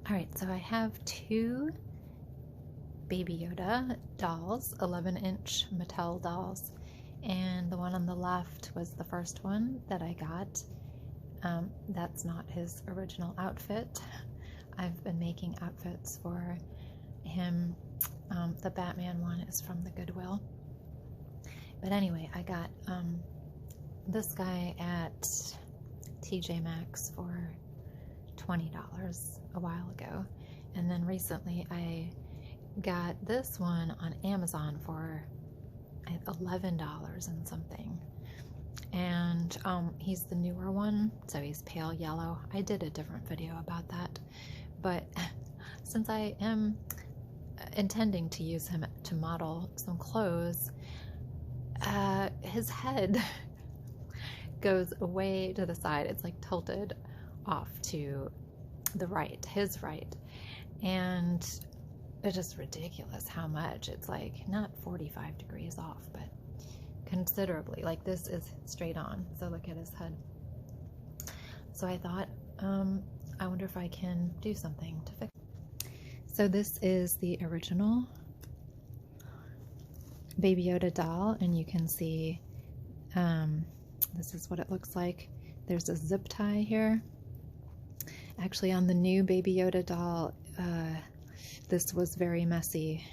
Alright, so I have two Baby Yoda dolls, 11-inch Mattel dolls, and the one on the left was the first one that I got. That's not his original outfit. I've been making outfits for him. The Batman one is from the Goodwill. But anyway, I got this guy at TJ Maxx for $20 a while ago, and then recently I got this one on Amazon for $11 and something, and he's the newer one, so he's pale yellow. I did a different video about that, but since I am intending to use him to model some clothes, his head goes way to the side. It's like tilted off to the right, his right, and it's just ridiculous how much. It's like not 45 degrees off, but considerably. Like this is straight on, so look at his head. So I thought, I wonder if I can do something to fix it. So this is the original Baby Yoda doll, and you can see this is what it looks like. There's a zip tie here. Actually, on the new Baby Yoda doll, this was very messy.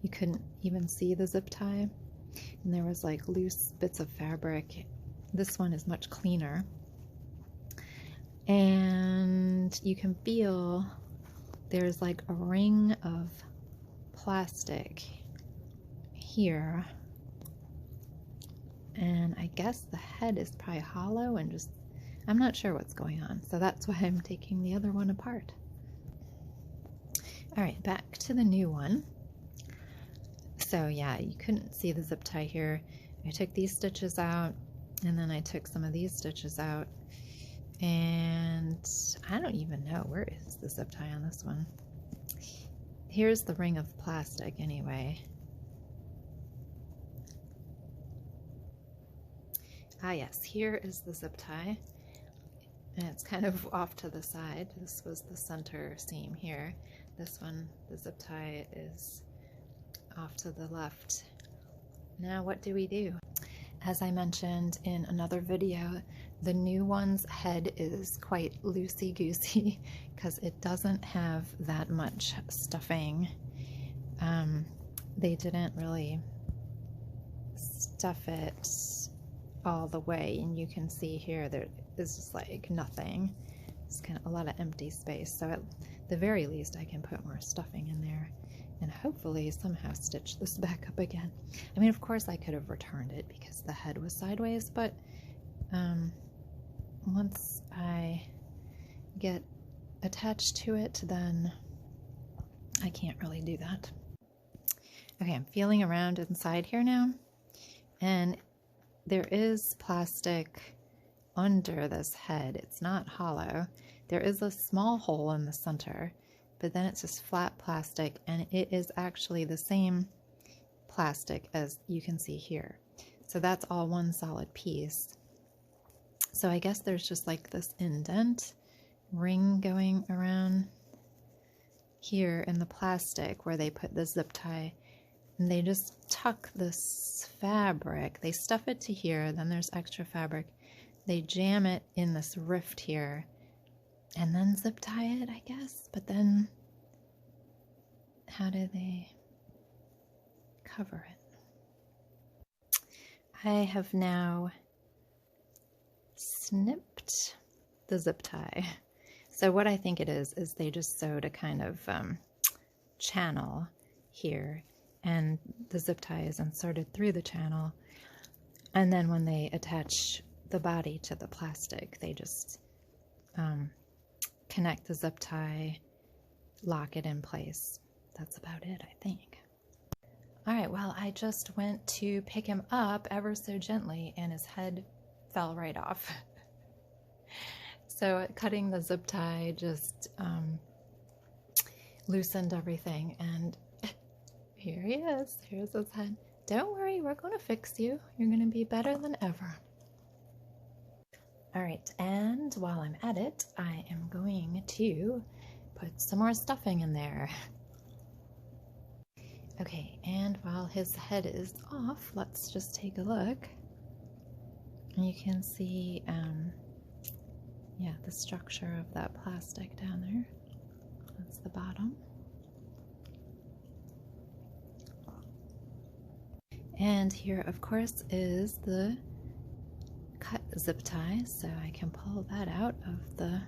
You couldn't even see the zip tie, and there was like loose bits of fabric. This one is much cleaner, and you can feel there's like a ring of plastic here, and I guess the head is probably hollow and just, I'm not sure what's going on, so that's why I'm taking the other one apart. Alright, back to the new one. So yeah, you couldn't see the zip tie here. I took these stitches out, and then I took some of these stitches out, and I don't even know, where is the zip tie on this one? Here's the ring of plastic anyway. Ah yes, here is the zip tie, and it's kind of off to the side. This was the center seam here. This one, the zip tie, is off to the left. Now what do we do? As I mentioned in another video, the new one's head is quite loosey-goosey because it doesn't have that much stuffing. They didn't really stuff it all the way, and you can see here there is just like nothing. It's kind of a lot of empty space, so at the very least I can put more stuffing in there and hopefully somehow stitch this back up again. I mean, of course I could have returned it because the head was sideways, but once I get attached to it, then I can't really do that. Okay, I'm feeling around inside here now, and there is plastic under this head. It's not hollow. There is a small hole in the center, but then it's just flat plastic, and it is actually the same plastic as you can see here. So that's all one solid piece. So I guess there's just like this indent ring going around here in the plastic where they put the zip tie, and they just tuck this fabric. They stuff it to here, then there's extra fabric. They jam it in this rift here and then zip tie it, I guess. But then how do they cover it? I have now snipped the zip tie. So what I think it is they just sewed a kind of channel here, and the zip tie is inserted through the channel, and then when they attach the body to the plastic, they just connect the zip tie, lock it in place. That's about it, I think. Alright, well, I just went to pick him up ever so gently, and his head fell right off. So cutting the zip tie just loosened everything, and here he is. Here's his head. Don't worry, we're going to fix you. You're going to be better than ever. Alright, and while I'm at it, I am going to put some more stuffing in there. Okay, and while his head is off, let's just take a look. And you can see, yeah, the structure of that plastic down there. That's the bottom. And here, of course, is the cut zip tie, so I can pull that out of the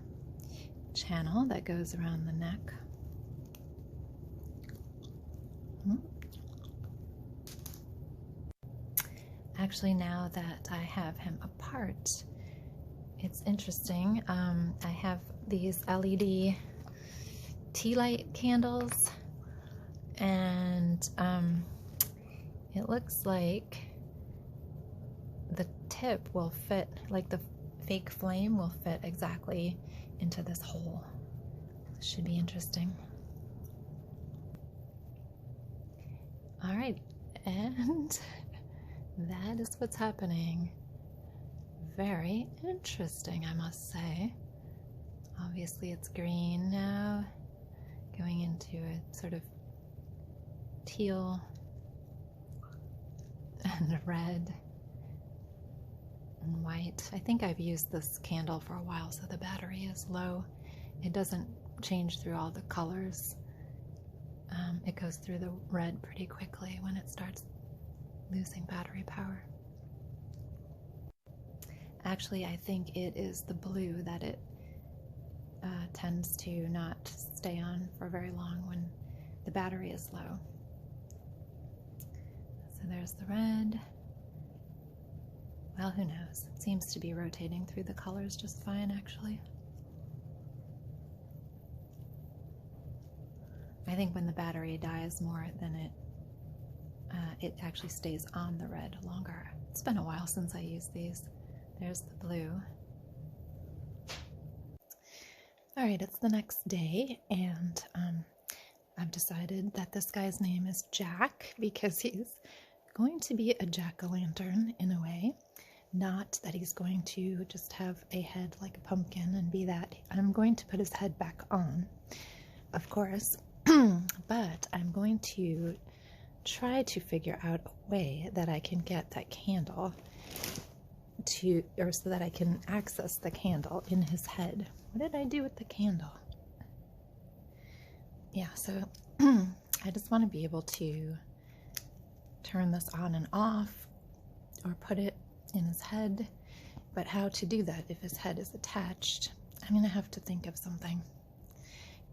channel that goes around the neck. Actually, now that I have him apart, it's interesting. I have these LED tea light candles, and it looks like the tip will fit, like the fake flame will fit exactly into this hole. This should be interesting. All right, and that is what's happening. Very interesting, I must say. Obviously it's green now, going into a sort of teal and red and white. I think I've used this candle for a while, so the battery is low. It doesn't change through all the colors. It goes through the red pretty quickly when it starts losing battery power. Actually, I think it is the blue that it tends to not stay on for very long when the battery is low. So there's the red. Well, who knows? It seems to be rotating through the colors just fine, actually. I think when the battery dies more, then it actually stays on the red longer. It's been a while since I used these. There's the blue. All right, it's the next day, and I've decided that this guy's name is Jack because he's going to be a jack-o'-lantern in a way. Not that he's going to just have a head like a pumpkin and be that. I'm going to put his head back on, of course, but I'm going to try to figure out a way that I can get that candle to, or so that I can access the candle in his head. What did I do with the candle? Yeah, so I just want to be able to turn this on and off or put it in his head, but how to do that if his head is attached, I'm gonna have to think of something,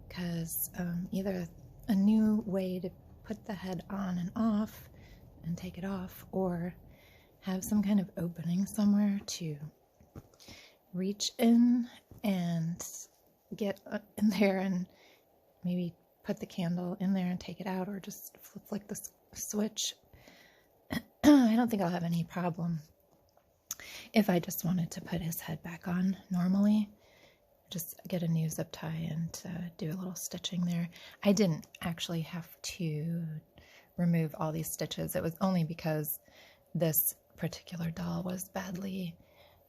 because either a new way to put the head on and off and take it off, or have some kind of opening somewhere to reach in and get in there and maybe put the candle in there and take it out, or just flick the switch. I don't think I'll have any problem if I just wanted to put his head back on normally. Just get a new zip tie and do a little stitching there. I didn't actually have to remove all these stitches. It was only because this particular doll was badly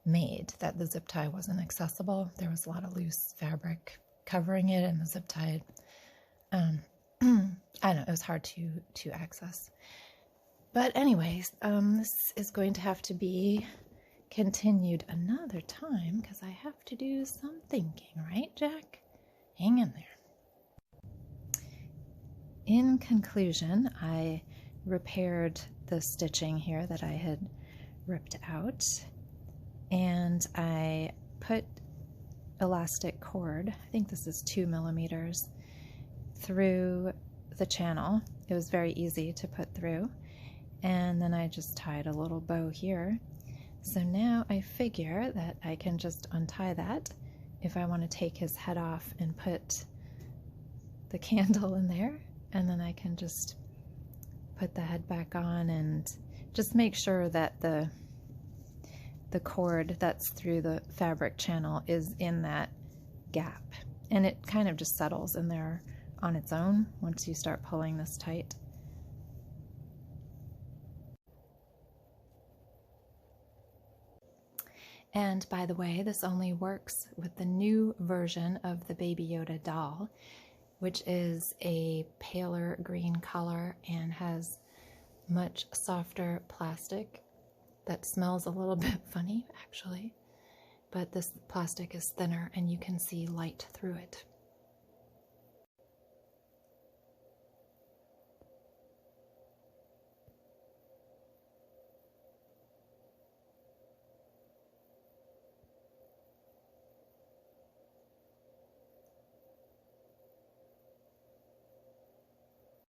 made that the zip tie wasn't accessible. There was a lot of loose fabric covering it, and the zip tie, I don't know, it was hard to access. But anyways, this is going to have to be continued another time because I have to do some thinking, right, Jack? Hang in there. In conclusion, I repaired the stitching here that I had ripped out, and I put elastic cord, I think this is 2 millimeters, through the channel. It was very easy to put through, and then I just tied a little bow here. So now I figure that I can just untie that if I want to take his head off and put the candle in there, and then I can just put the head back on and just make sure that the cord that's through the fabric channel is in that gap, and it kind of just settles in there on its own once you start pulling this tight. And by the way, this only works with the new version of the Baby Yoda doll, which is a paler green color and has much softer plastic that smells a little bit funny, actually. But this plastic is thinner and you can see light through it.